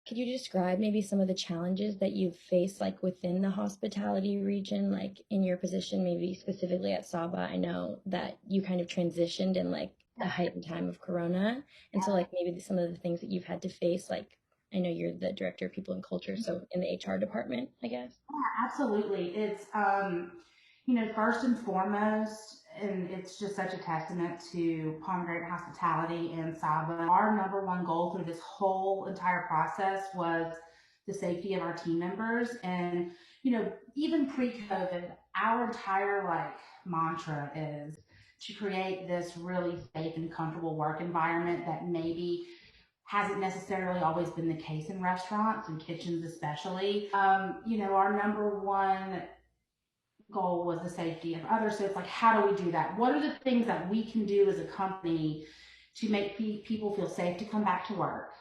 Could you describe maybe some of the challenges that you've faced, like within the hospitality region, like in your position, maybe specifically at Saba? I know that you kind of transitioned in like the heightened time of Corona. And so, like, maybe some of the things that you've had to face, like, I know you're the director of people and culture, so in the HR department, I guess. Yeah, absolutely. It's, first and foremost, and it's just such a testament to Pomegranate Hospitality and Saba. Our number one goal through this whole entire process was the safety of our team members. And, even pre-COVID, our entire mantra is to create this really safe and comfortable work environment that maybe hasn't necessarily always been the case in restaurants and kitchens especially. Our number one goal was the safety of others. So it's like, how do we do that? What are the things that we can do as a company to make people feel safe to come back to work,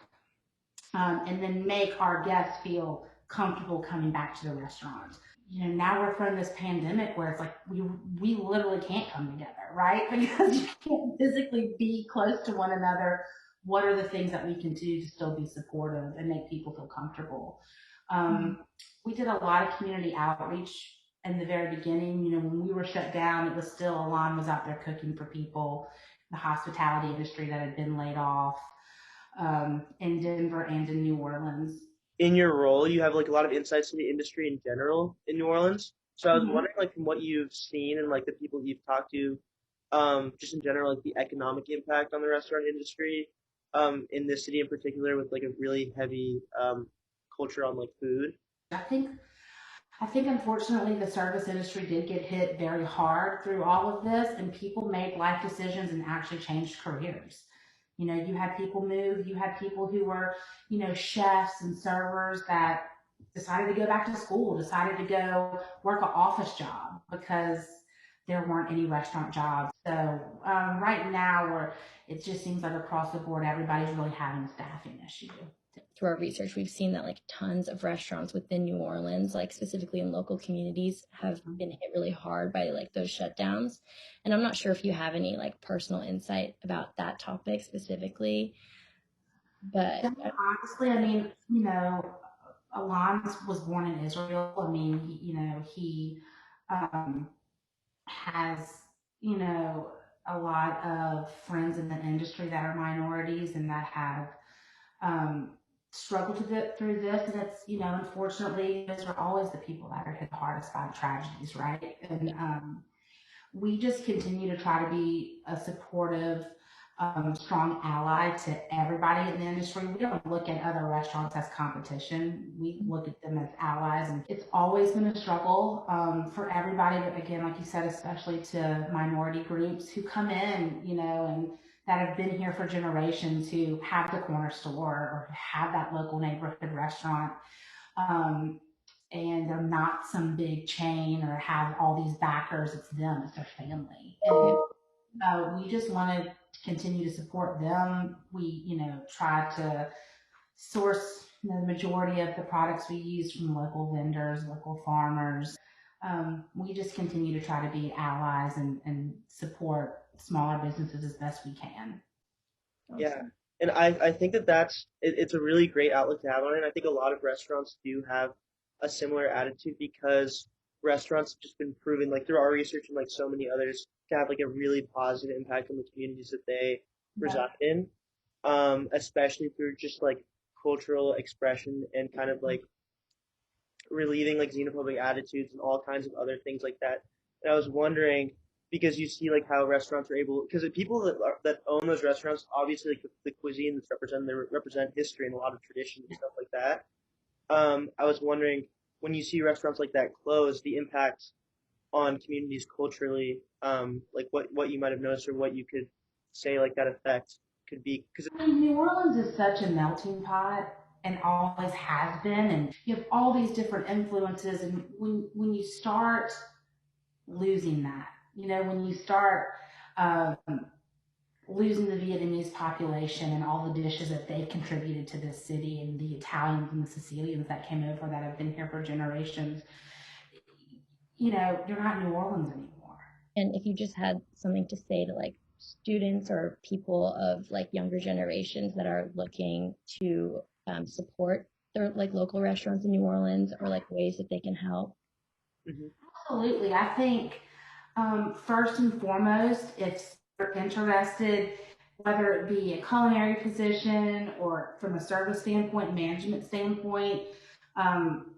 and then make our guests feel comfortable coming back to the restaurant? Now we're from this pandemic where it's like we literally can't come together, right? Because you can't physically be close to one another. What are the things that we can do to still be supportive and make people feel comfortable? Um, we did a lot of community outreach in the very beginning. When we were shut down, it was still Alon was out there cooking for people, the hospitality industry that had been laid off, in Denver and in New Orleans. In your role, you have like a lot of insights to the industry in general in New Orleans. So I was Mm-hmm. wondering, like, from what you've seen and like the people you've talked to, just in general, like the economic impact on the restaurant industry, in this city in particular, with like a really heavy culture on like food. I think I think unfortunately the service industry did get hit very hard through all of this, and people made life decisions and actually changed careers. You had people move, you had people who were, chefs and servers that decided to go back to school, decided to go work an office job because there weren't any restaurant jobs. So right now, it just seems like across the board, everybody's really having a staffing issue. Through our research, we've seen that like tons of restaurants within New Orleans, like specifically in local communities, have been hit really hard by like those shutdowns. And I'm not sure if you have any like personal insight about that topic specifically, but Honestly, I mean, Alon was born in Israel. I mean, he um, has, you know, a lot of friends in the industry that are minorities and that have um, struggled to get through this. And it's, unfortunately, those are always the people that are hit the hardest by tragedies, right? And we just continue to try to be a supportive, strong ally to everybody in the industry. We don't look at other restaurants as competition. We look at them as allies, and it's always been a struggle for everybody. But again, like you said, especially to minority groups who come in, and that have been here for generations, who have the corner store or have that local neighborhood restaurant. Um, and they're not some big chain or have all these backers. It's them, it's their family. And we just want to continue to support them. We, try to source the majority of the products we use from local vendors, local farmers. We just continue to try to be allies and support smaller businesses as best we can. Yeah, awesome. and I think that it's a really great outlook to have on it. I think a lot of restaurants do have a similar attitude because restaurants have just been proven, like through our research and like so many others, to have like a really positive impact on the communities that they Yep. reside in, especially through just like cultural expression and kind of like relieving like xenophobic attitudes and all kinds of other things like that. And I was wondering because you see like how restaurants are able because the people that own those restaurants obviously like the cuisine that's represented they represent history and a lot of tradition and stuff like that. I was wondering when you see restaurants like that close, the impact on communities culturally, like what you might have noticed or what you could say like that effect could be because I mean, New Orleans is such a melting pot and always has been, and you have all these different influences. And when you start losing that, when you start um, losing the Vietnamese population and all the dishes that they've contributed to this city, and the Italians and the Sicilians that came over that have been here for generations, you're not New Orleans anymore. And if you just had something to say to like students or people of like younger generations that are looking to support their like local restaurants in New Orleans or like ways that they can help? Hmm. Absolutely. I think first and foremost, if you're interested, whether it be a culinary position or from a service standpoint, management standpoint, um,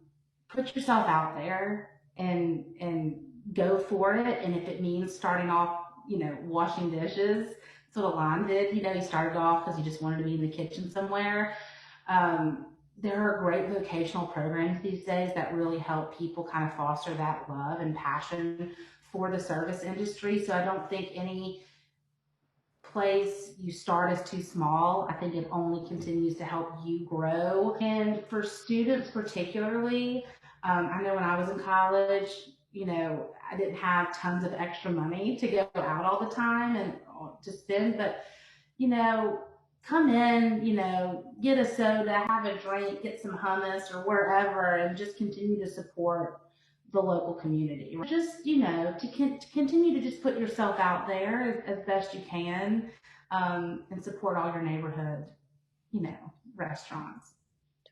put yourself out there and go for it. And if it means starting off, washing dishes, that's what Alon did. He started off because he just wanted to be in the kitchen somewhere. Um, there are great vocational programs these days that really help people kind of foster that love and passion for the service industry. So I don't think any place you start is too small. I think it only continues to help you grow. And for students particularly, I know when I was in college, I didn't have tons of extra money to go out all the time and to spend, but you know, come in, get a soda, have a drink, get some hummus or wherever, and just continue to support the local community. Just, to continue to just put yourself out there as best you can, and support all your neighborhood, restaurants.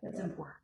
It's Totally. important.